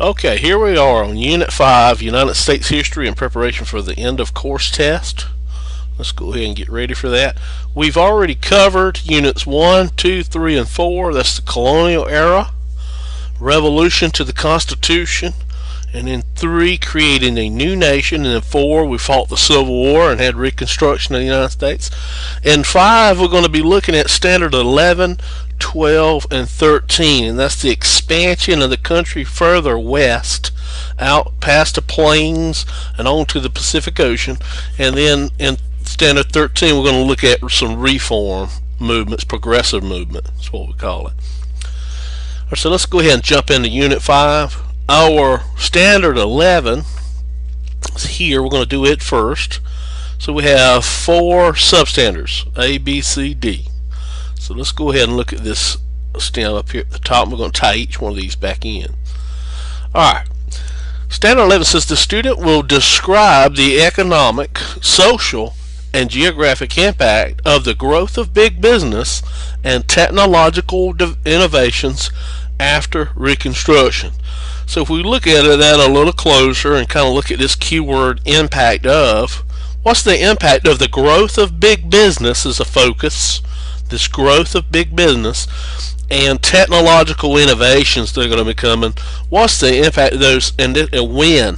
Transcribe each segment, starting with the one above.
Okay, here we are on Unit 5, United States History in preparation for the end of course test. Let's go ahead and get ready for that. We've already covered Units 1, 2, 3, and 4. That's the colonial era, revolution to the Constitution, and then 3, creating a new nation, and then 4, we fought the Civil War and had Reconstruction of the United States. In 5, we're going to be looking at Standard 11, 12, and 13, and that's the expansion of the country further west out past the plains and on to the Pacific Ocean. And then in Standard 13, we're going to look at some reform movements, progressive movement, that's what we call it. All right, so let's go ahead and jump into Unit 5. Our Standard 11 is here. We're going to do it first. So we have 4 substandards, A, B, C, D. So let's go ahead and look at this stem up here at the top. We're going to tie each one of these back in. Alright, Standard 11 says the student will describe the economic, social, and geographic impact of the growth of big business and technological innovations after Reconstruction. So if we look at that a little closer and kind of look at this keyword impact of, what's the impact of the growth of big business as a focus, this growth of big business and technological innovations that are going to be coming. What's the impact of those, and when?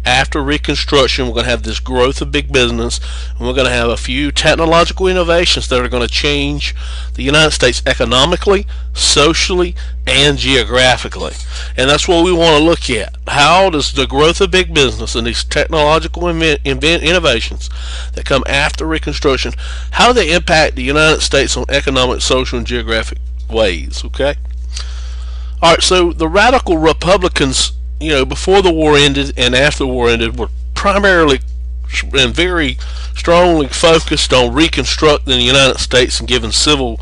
After Reconstruction, we're going to have this growth of big business, and we're going to have a few technological innovations that are going to change the United States economically, socially, and geographically. And that's what we want to look at. How does the growth of big business and these technological innovations that come after Reconstruction, how do they impact the United States on economic, social, and geographic ways? Okay. All right. So the radical Republicans, you know, before the war ended and after the war ended, were primarily and very strongly focused on reconstructing the United States and giving civil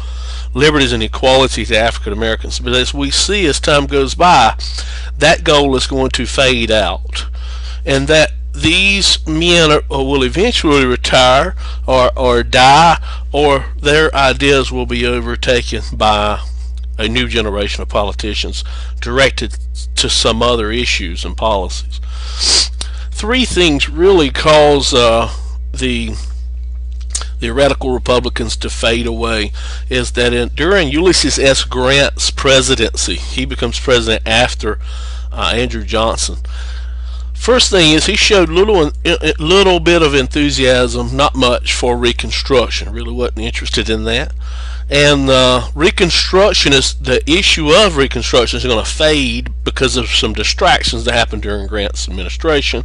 liberties and equality to African Americans. But as we see as time goes by, that goal is going to fade out, and that these men will eventually retire or die, or their ideas will be overtaken by a new generation of politicians directed to some other issues and policies. 3 things really cause the radical Republicans to fade away. Is that during Ulysses S. Grant's presidency, he becomes president after Andrew Johnson. First thing is he showed little bit of enthusiasm, not much, for Reconstruction. Really wasn't interested in that. And Reconstruction is the issue of Reconstruction is going to fade because of some distractions that happened during Grant's administration,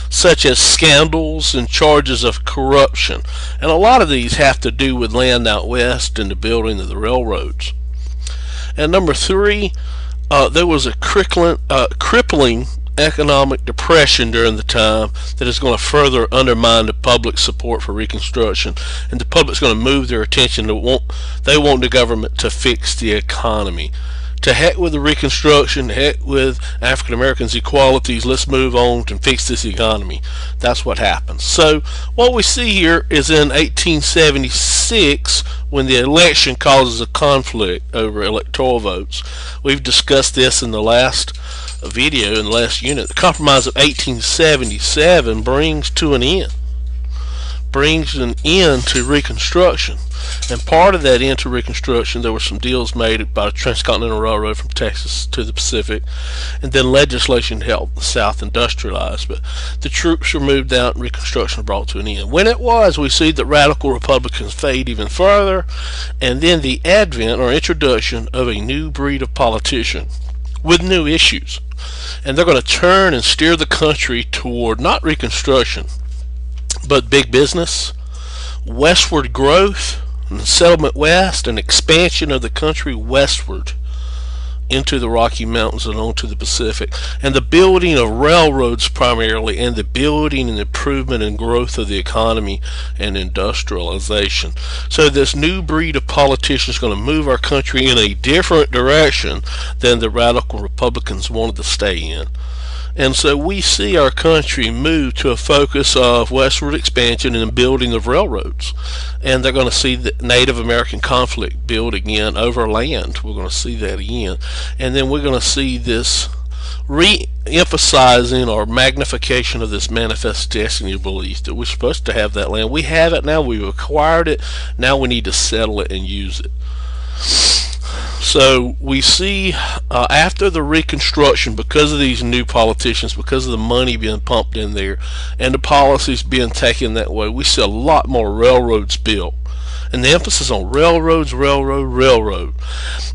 such as scandals and charges of corruption. And a lot of these have to do with land out west and the building of the railroads. And number 3, there was a crippling economic depression during the time that is going to further undermine the public support for Reconstruction, and the public's going to move their attention to they want the government to fix the economy. To heck with the Reconstruction, to heck with African Americans' equalities, let's move on and fix this economy. That's what happens. So what we see here is in 1876, when the election causes a conflict over electoral votes. We've discussed this in the last video, in the last unit. The Compromise of 1877 brings an end to Reconstruction. And part of that end to Reconstruction, there were some deals made by the Transcontinental Railroad from Texas to the Pacific, and then legislation to help the South industrialize. But the troops were moved out and Reconstruction was brought to an end. When it was, we see that radical Republicans fade even further, and then the advent or introduction of a new breed of politician with new issues. And they're going to turn and steer the country toward not Reconstruction, but big business, westward growth, and settlement west, and expansion of the country westward into the Rocky Mountains and onto the Pacific, and the building of railroads primarily, and the building and improvement and growth of the economy and industrialization. So this new breed of politicians is going to move our country in a different direction than the radical Republicans wanted to stay in. And so we see our country move to a focus of westward expansion and building of railroads. And they're going to see the Native American conflict build again over land. We're going to see that again. And then we're going to see this re-emphasizing or magnification of this manifest destiny belief that we're supposed to have that land. We have it now, we've acquired it, now we need to settle it and use it. So we see after the Reconstruction, because of these new politicians, because of the money being pumped in there and the policies being taken that way, we see a lot more railroads built, and the emphasis on railroads, railroad.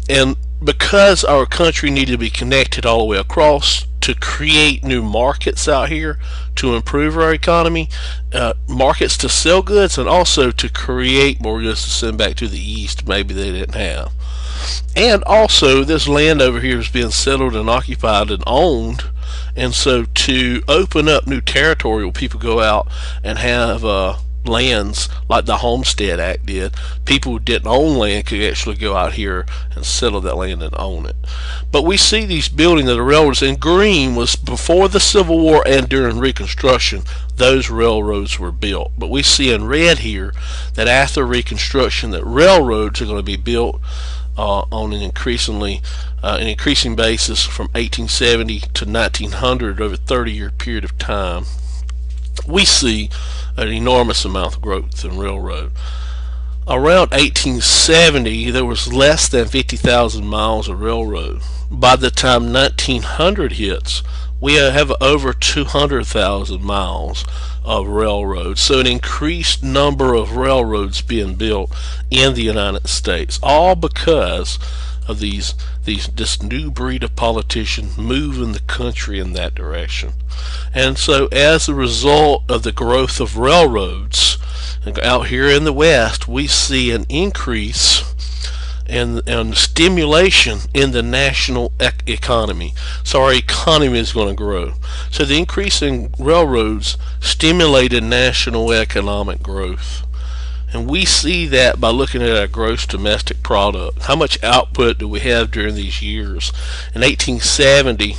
And because our country needed to be connected all the way across to create new markets out here to improve our economy, markets to sell goods, and also to create more goods to send back to the east maybe they didn't have. And also this land over here is being settled and occupied and owned, and so to open up new territory where people go out and have lands like the Homestead Act did, people who didn't own land could actually go out here and settle that land and own it. But we see these building of the railroads in green was before the Civil War and during Reconstruction. Those railroads were built. But we see in red here that after Reconstruction that railroads are going to be built on an increasing basis from 1870 to 1900 over a 30-year period of time. We see an enormous amount of growth in railroad. Around 1870 there was less than 50,000 miles of railroad. By the time 1900 hits, we have over 200,000 miles of railroads. So an increased number of railroads being built in the United States, all because of this new breed of politician moving the country in that direction. And so as a result of the growth of railroads out here in the West, we see an increase and stimulation in the national economy. So our economy is going to grow. So the increase in railroads stimulated national economic growth. And we see that by looking at our gross domestic product. How much output do we have during these years? In 1870,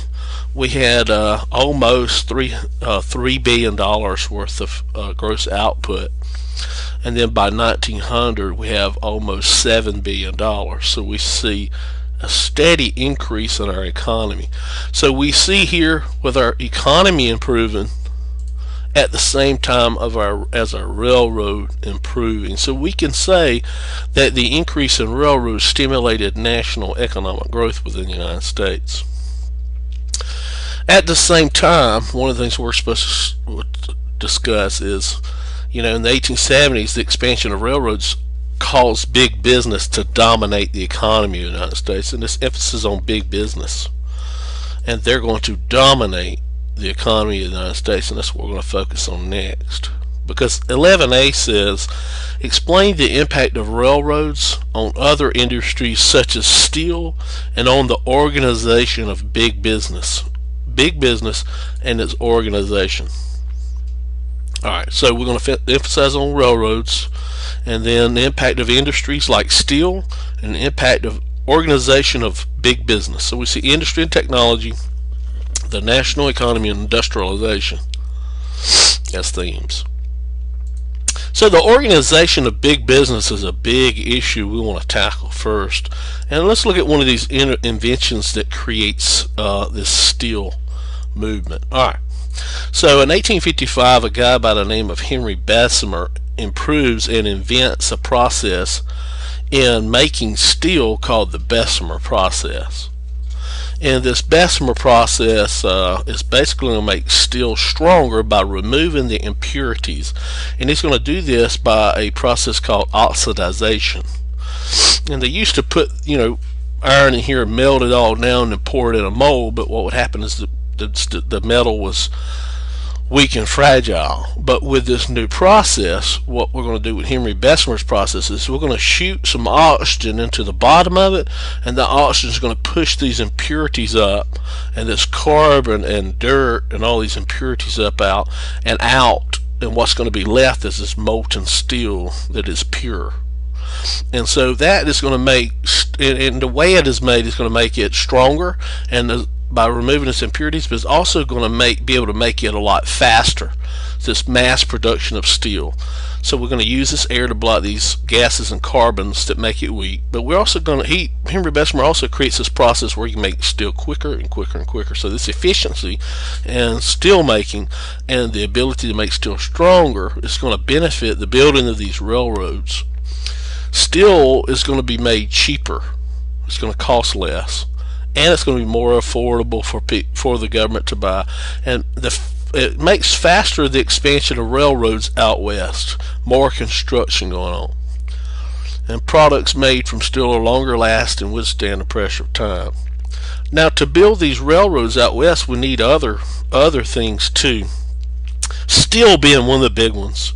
we had almost $3 billion worth of gross output. And then by 1900, we have almost $7 billion. So we see a steady increase in our economy. So we see here with our economy improving at the same time as our railroad improving. So we can say that the increase in railroads stimulated national economic growth within the United States. At the same time, one of the things we're supposed to discuss is, in the 1870s, the expansion of railroads caused big business to dominate the economy of the United States, and this emphasis on big business. And they're going to dominate the economy of the United States, and that's what we're going to focus on next. Because 11A says, explain the impact of railroads on other industries such as steel and on the organization of big business and its organization. Alright, so we're going to emphasize on railroads, and then the impact of industries like steel and the impact of organization of big business. So we see industry and technology, the national economy, and industrialization as themes. So the organization of big business is a big issue we want to tackle first. And let's look at one of these inventions that creates this steel movement. Alright, so in 1855, a guy by the name of Henry Bessemer improves and invents a process in making steel called the Bessemer process. And this Bessemer process is basically going to make steel stronger by removing the impurities. And he's going to do this by a process called oxidization. And they used to put, iron in here, melt it all down and pour it in a mold, but what would happen is the metal was weak and fragile. But with this new process, what we're going to do with Henry Bessemer's process is we're going to shoot some oxygen into the bottom of it, and the oxygen is going to push these impurities up, and this carbon and dirt and all these impurities up out, and what's going to be left is this molten steel that is pure. And so that is going to make, and the way it is made is going to make it stronger, and by removing its impurities, but it's also going to be able to make it a lot faster. This mass production of steel. So we're going to use this air to block these gases and carbons that make it weak. But we're also going to Henry Bessemer also creates this process where you can make steel quicker and quicker and quicker. So this efficiency in steel making and the ability to make steel stronger is going to benefit the building of these railroads. Steel is going to be made cheaper. It's going to cost less, and it's going to be more affordable for the government to buy. And it makes faster the expansion of railroads out west. More construction going on. And products made from steel are longer last and withstand the pressure of time. Now, to build these railroads out west, we need other things too. Steel being one of the big ones.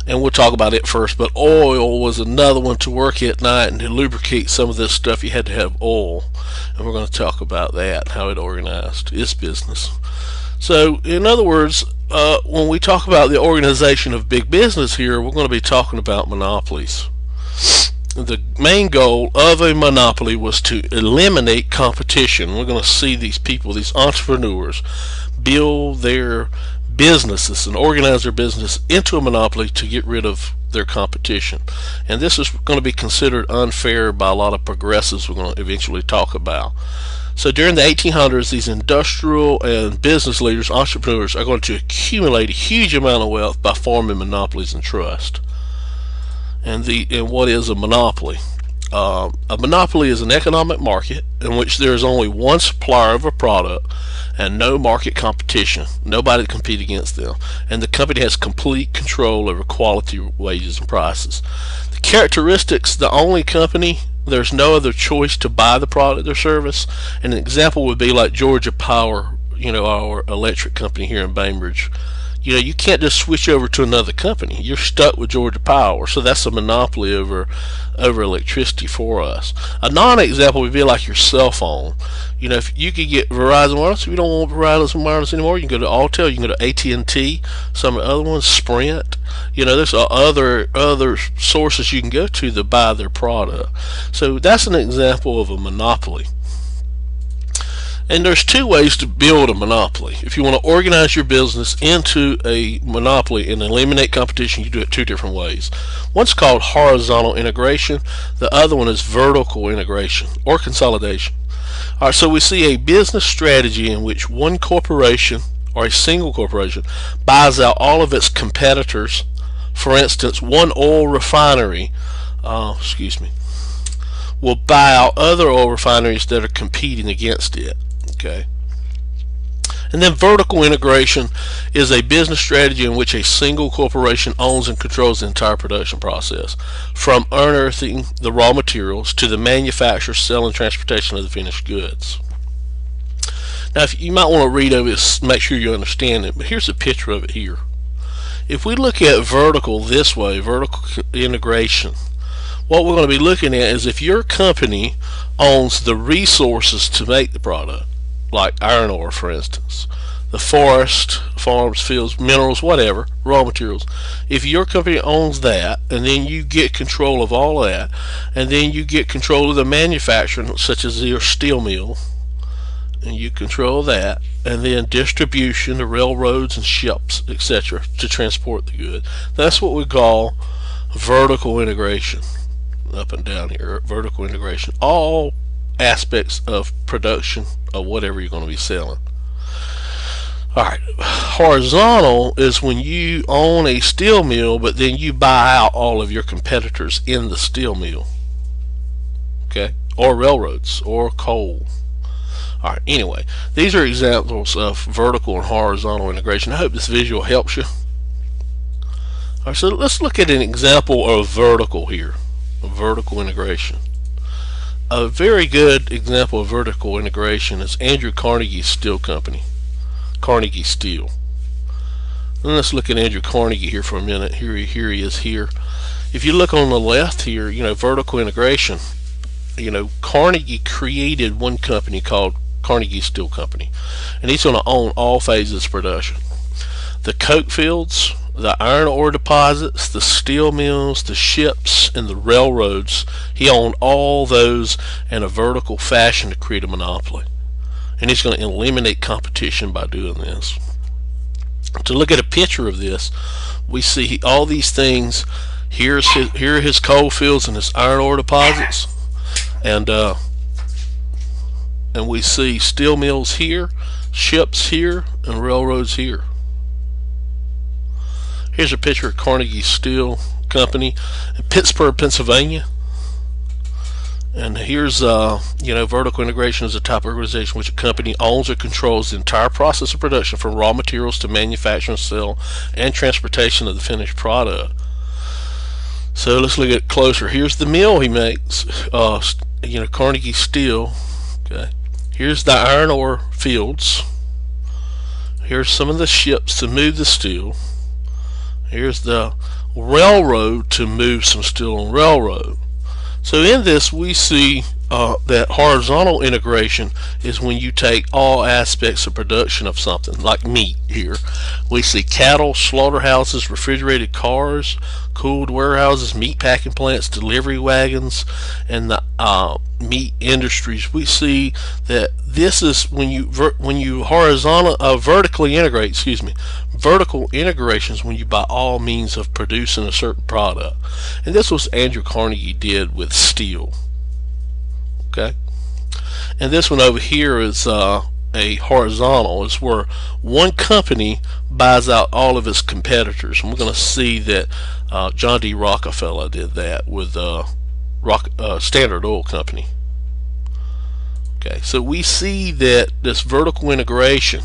And we'll talk about it first, but oil was another one. To work at night and to lubricate some of this stuff, you had to have oil. And we're going to talk about that, how it organized its business. So, in other words, when we talk about the organization of big business here, we're going to be talking about monopolies. The main goal of a monopoly was to eliminate competition. We're going to see these people, these entrepreneurs, build their businesses and organize their business into a monopoly to get rid of their competition. And this is going to be considered unfair by a lot of progressives we're going to eventually talk about. So during the 1800s, these industrial and business leaders, entrepreneurs, are going to accumulate a huge amount of wealth by forming monopolies and trust. And what is a monopoly? A monopoly is an economic market in which there is only one supplier of a product and no market competition. Nobody to compete against them. And the company has complete control over quality, wages, and prices. The characteristics: the only company, there's no other choice to buy the product or service. And an example would be like Georgia Power, our electric company here in Bainbridge. You can't just switch over to another company. You're stuck with Georgia Power. So that's a monopoly over electricity for us. A non-example would be like your cell phone. If you could get Verizon Wireless, if you don't want Verizon Wireless anymore, you can go to Alltel, you can go to AT&T, some of the other ones, Sprint. There's other sources you can go to buy their product. So that's an example of a monopoly. And there's two ways to build a monopoly. If you want to organize your business into a monopoly and eliminate competition, you do it two different ways. One's called horizontal integration. The other one is vertical integration or consolidation. Alright, so we see a business strategy in which one corporation or a single corporation buys out all of its competitors. For instance, one oil refinery will buy out other oil refineries that are competing against it. Okay. And then vertical integration is a business strategy in which a single corporation owns and controls the entire production process, from unearthing the raw materials to the manufacture, sale, and transportation of the finished goods. Now, you might want to read over this, make sure you understand it, but here's a picture of it here. If we look at vertical this way, vertical integration, what we're going to be looking at is if your company owns the resources to make the product, like iron ore, for instance, the forest, farms, fields, minerals, whatever, raw materials. If your company owns that, and then you get control of all that, and then you get control of the manufacturing, such as your steel mill, and you control that, and then distribution, the railroads and ships, etc., to transport the good. That's what we call vertical integration. Up and down here, vertical integration. All aspects of production of whatever you're going to be selling. Alright, horizontal is when you own a steel mill, but then you buy out all of your competitors in the steel mill. Okay? Or railroads, or coal. Alright, anyway, these are examples of vertical and horizontal integration. I hope this visual helps you. Alright, so let's look at an example of vertical here. Vertical integration. A very good example of vertical integration is Andrew Carnegie's steel company, Carnegie Steel. And let's look at Andrew Carnegie here for a minute. Here he is here. If you look on the left here, vertical integration. Carnegie created one company called Carnegie Steel Company, and he's going to own all phases of production. The coke fields, the iron ore deposits, the steel mills, the ships, and the railroads. He owned all those in a vertical fashion to create a monopoly. and he's going to eliminate competition by doing this. To look at a picture of this, we see all these things. Here are his coal fields and his iron ore deposits, and we see steel mills here, ships here, and railroads here. Here's a picture of Carnegie Steel Company in Pittsburgh, Pennsylvania. And here's vertical integration is a type of organization which a company owns or controls the entire process of production, from raw materials to manufacturing, sale, and transportation of the finished product. So let's look at it closer. Here's the mill he makes, Carnegie Steel. Okay. Here's the iron ore fields. Here's some of the ships to move the steel. Here's the railroad to move some steel on railroad. So in this we see that horizontal integration is when you take all aspects of production of something, like meat here. We see cattle, slaughterhouses, refrigerated cars, cooled warehouses, meat packing plants, delivery wagons, and the meat industries. We see that this is when you vertically integrate. Vertical integration is when you buy all means of producing a certain product, and this was Andrew Carnegie did with steel. Okay, and this one over here is a horizontal. It's where one company buys out all of its competitors, and we're going to see that John D. Rockefeller did that with Standard Oil Company. Okay, so we see that this vertical integration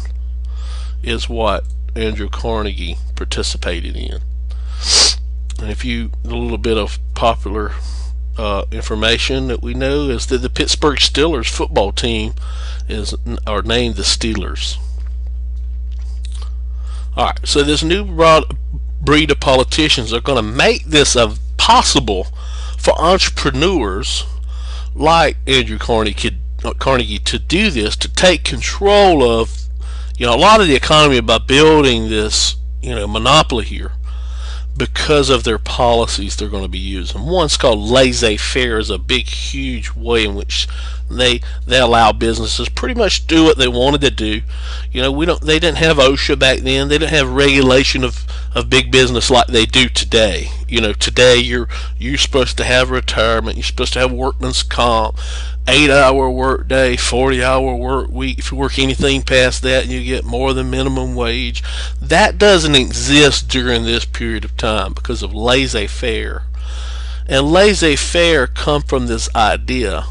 is what Andrew Carnegie participated in. And a little bit of popular information that we know is that the Pittsburgh Steelers football team are named the Steelers. Alright, so this new breed of politicians are going to make this possible for entrepreneurs like Andrew Carnegie to do this, to take control of a lot of the economy by building this monopoly here, because of their policies they're going to be using. One's called laissez-faire, is a big, huge way in which they allow businesses pretty much do what they wanted to do. They didn't have OSHA back then. They didn't have regulation of big business like they do today. Today you're supposed to have retirement. You're supposed to have workman's comp, 8-hour work day, 40-hour work week. If you work anything past that, you get more than minimum wage. That doesn't exist during this period of time because of laissez-faire. And laissez-faire come from this idea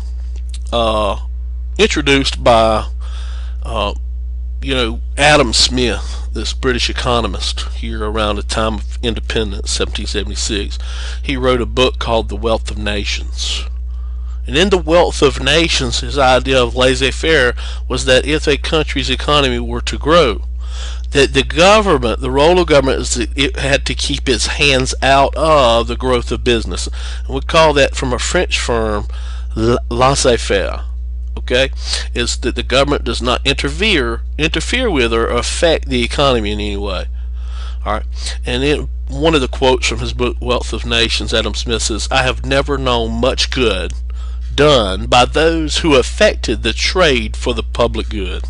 introduced by Adam Smith, this British economist, here around the time of independence, 1776. He wrote a book called The Wealth of Nations. And in The Wealth of Nations, his idea of laissez-faire was that if a country's economy were to grow, that the role of government is that it had to keep its hands out of the growth of business. And we call that, from a French firm, laissez-faire. Okay, is that the government does not interfere with or affect the economy in any way. All right, and in one of the quotes from his book Wealth of Nations, Adam Smith says, "I have never known much good done by those who affected the trade for the public good."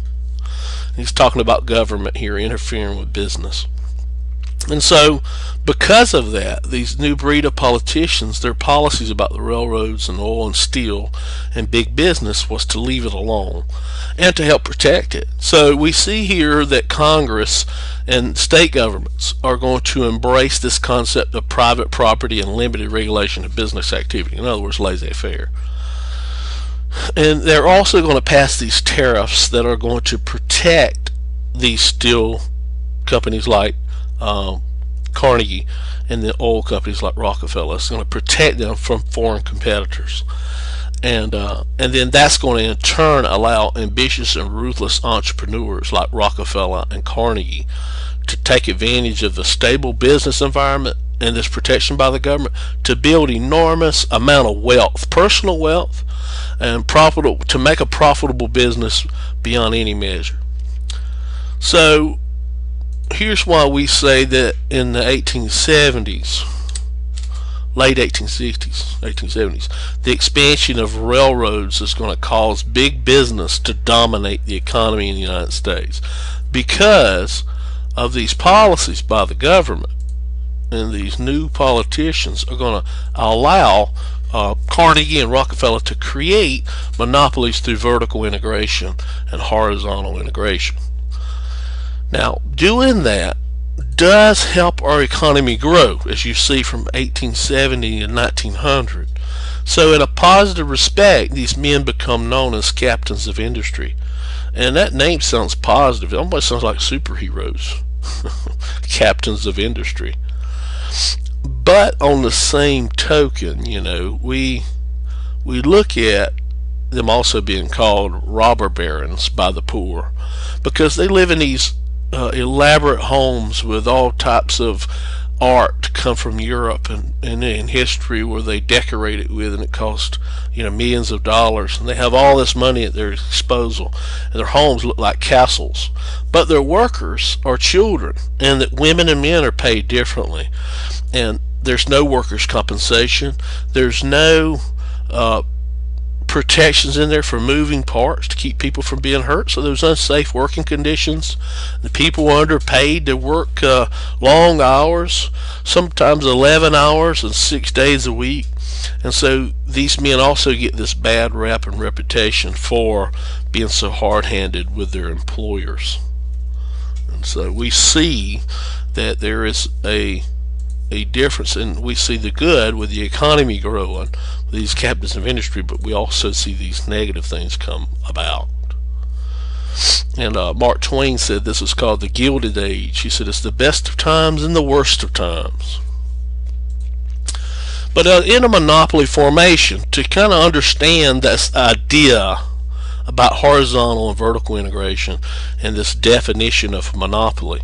He's talking about government here interfering with business. And so, because of that, these new breed of politicians, their policies about the railroads and oil and steel and big business was to leave it alone and to help protect it. So we see here that Congress and state governments are going to embrace this concept of private property and limited regulation of business activity. In other words, laissez-faire. And they're also going to pass these tariffs that are going to protect these steel companies like Carnegie and the oil companies like Rockefeller. It's going to protect them from foreign competitors, and then that's going to in turn allow ambitious and ruthless entrepreneurs like Rockefeller and Carnegie to take advantage of the stable business environment and this protection by the government to build enormous amount of wealth, personal wealth, and to make a profitable business beyond any measure. So here's why we say that in the 1870s late 1860s, 1870s. The expansion of railroads is going to cause big business to dominate the economy in the United States because of these policies by the government. And these new politicians are going to allow Carnegie and Rockefeller to create monopolies through vertical integration and horizontal integration. Now, doing that does help our economy grow, as you see from 1870 to 1900. So in a positive respect, these men become known as captains of industry. And that name sounds positive. It almost sounds like superheroes. Captains of industry. But on the same token, we look at them also being called robber barons by the poor, because they live in these elaborate homes with all types of art come from Europe and in history, where they decorate it with, and it costs millions of dollars, and they have all this money at their disposal, and their homes look like castles. But their workers are children, and that women and men are paid differently, and there's no workers' compensation. There's no protections in there for moving parts to keep people from being hurt. So there's unsafe working conditions. The people are underpaid to work long hours, sometimes 11 hours and 6 days a week. And so these men also get this bad rap and reputation for being so hard-handed with their employers. And so we see that there is a difference, and we see the good with the economy growing, with these captains of industry, but we also see these negative things come about. And Mark Twain said this was called the Gilded Age. He said it's the best of times and the worst of times. But in a monopoly formation, to kind of understand this idea about horizontal and vertical integration and this definition of monopoly,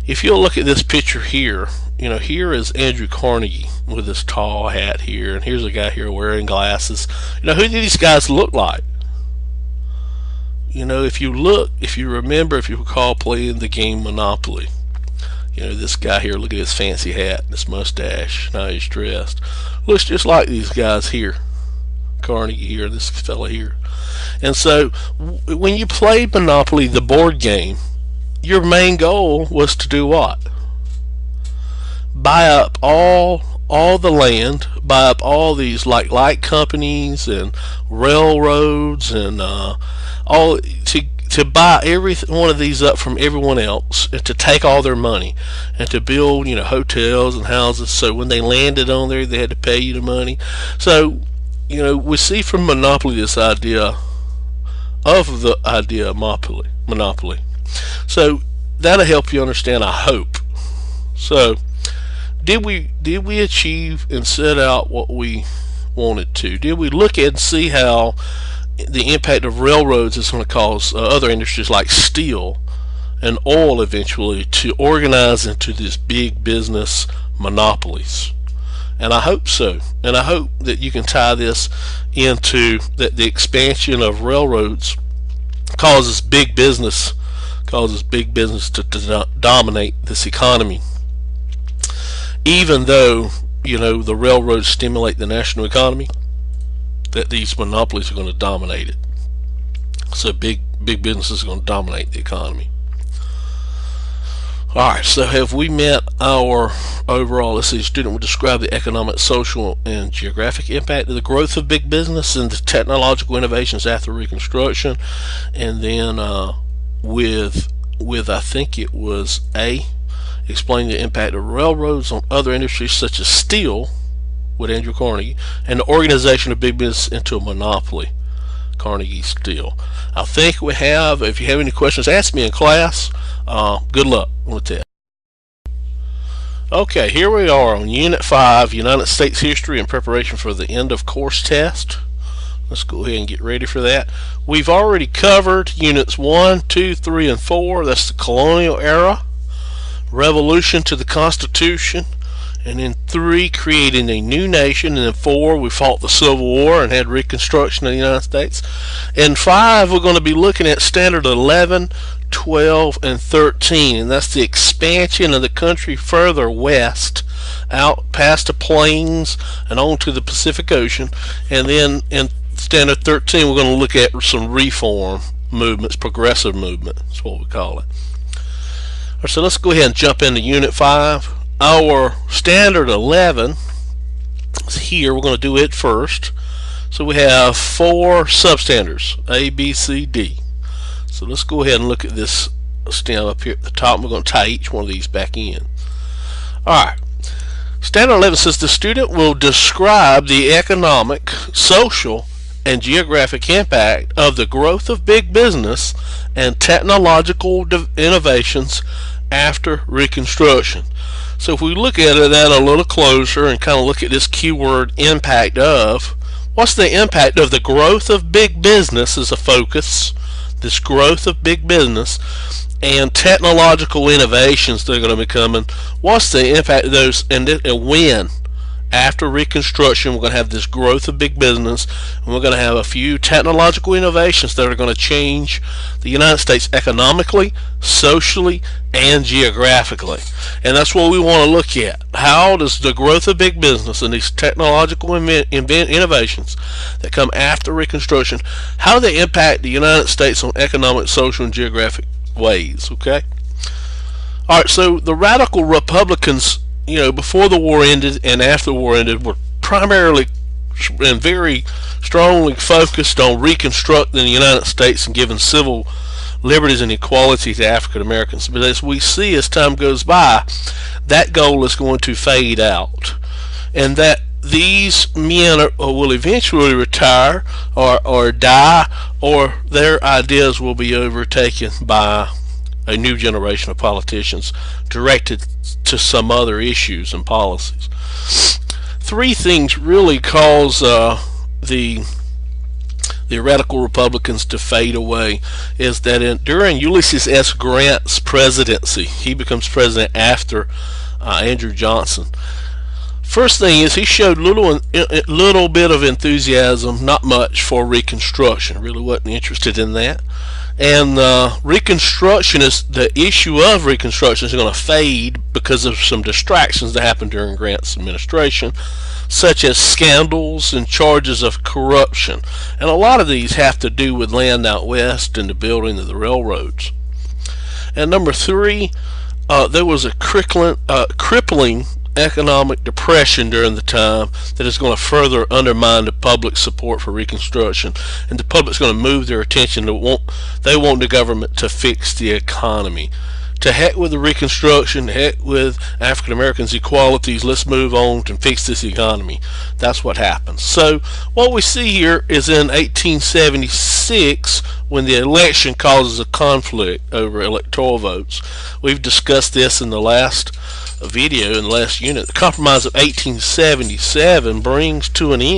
if you'll look at this picture here, here is Andrew Carnegie with his tall hat here, and here's a guy here wearing glasses. Who do these guys look like? If you recall playing the game Monopoly, this guy here, look at his fancy hat and his mustache, how he's dressed. Looks just like these guys here. Carnegie here, this fella here. And so when you played Monopoly, the board game, your main goal was to do what? Buy up all the land, buy up all these like light companies and railroads and all to buy every one of these up from everyone else, and to take all their money and to build hotels and houses, so when they landed on there they had to pay you the money. So we see from Monopoly this idea of monopoly. So that'll help you understand, I hope. So did we achieve and set out what we wanted to? Did we look at and see how the impact of railroads is going to cause other industries like steel and oil eventually to organize into these big business monopolies? And I hope so. And I hope that you can tie this into that the expansion of railroads causes big business to dominate this economy. Even though, the railroads stimulate the national economy, that these monopolies are going to dominate it. So big businesses are going to dominate the economy. Alright, so have we met our overall, let's see, the student will describe the economic, social, and geographic impact of the growth of big business and the technological innovations after Reconstruction. And then with I think it was A, explain the impact of railroads on other industries such as steel with Andrew Carnegie, and the organization of big business into a monopoly, Carnegie Steel. I think we have. If you have any questions, ask me in class. Good luck with that. Okay, here we are on Unit 5, United States History in preparation for the end of course test. Let's go ahead and get ready for that. We've already covered Units 1, 2, 3, and 4. That's the colonial era, revolution to the Constitution, and then 3, creating a new nation, and then 4, we fought the Civil War and had Reconstruction of the United States. And 5, we're going to be looking at Standard 11, 12, and 13, and that's the expansion of the country further west out past the plains and on to the Pacific Ocean. And then in Standard 13, we're going to look at some reform movements, progressive movement. That's what we call it. All right, so let's go ahead and jump into Unit 5. Our Standard 11 is here. We're going to do it first. So we have 4 substandards, A, B, C, D. So let's go ahead and look at this stem up here at the top. We're going to tie each one of these back in. Alright, Standard 11 says the student will describe the economic, social, and geographic impact of the growth of big business and technological innovations after Reconstruction. So if we look at that a little closer and kind of look at this keyword impact of, what's the impact of the growth of big business as a focus, this growth of big business, and technological innovations that are going to be coming. What's the impact of those, and when? After Reconstruction, we're going to have this growth of big business, and we're going to have a few technological innovations that are going to change the United States economically, socially, and geographically. And that's what we want to look at. How does the growth of big business and these technological innovations that come after Reconstruction, how do they impact the United States on economic, social, and geographic ways? Okay. All right. So the radical Republicans, before the war ended and after the war ended, were primarily and very strongly focused on reconstructing the United States and giving civil liberties and equality to African Americans. But as we see as time goes by, that goal is going to fade out, and that these men will eventually retire or die, or their ideas will be overtaken by a new generation of politicians directed to some other issues and policies. 3 things really cause the radical Republicans to fade away. Is that during Ulysses S. Grant's presidency, he becomes president after Andrew Johnson. First thing is he showed little bit of enthusiasm, not much, for Reconstruction. Really wasn't interested in that. And Reconstruction is the issue of Reconstruction is going to fade because of some distractions that happened during Grant's administration, such as scandals and charges of corruption. And a lot of these have to do with land out west and the building of the railroads. And number 3, there was a crippling economic depression during the time that is going to further undermine the public's support for Reconstruction, and the public's going to move their attention to they want the government to fix the economy. To heck with the Reconstruction, to heck with African Americans' equalities, let's move on and fix this economy. That's what happens. So what we see here is in 1876, when the election causes a conflict over electoral votes. We've discussed this in the last video, in the last unit. The Compromise of 1877 brings to an end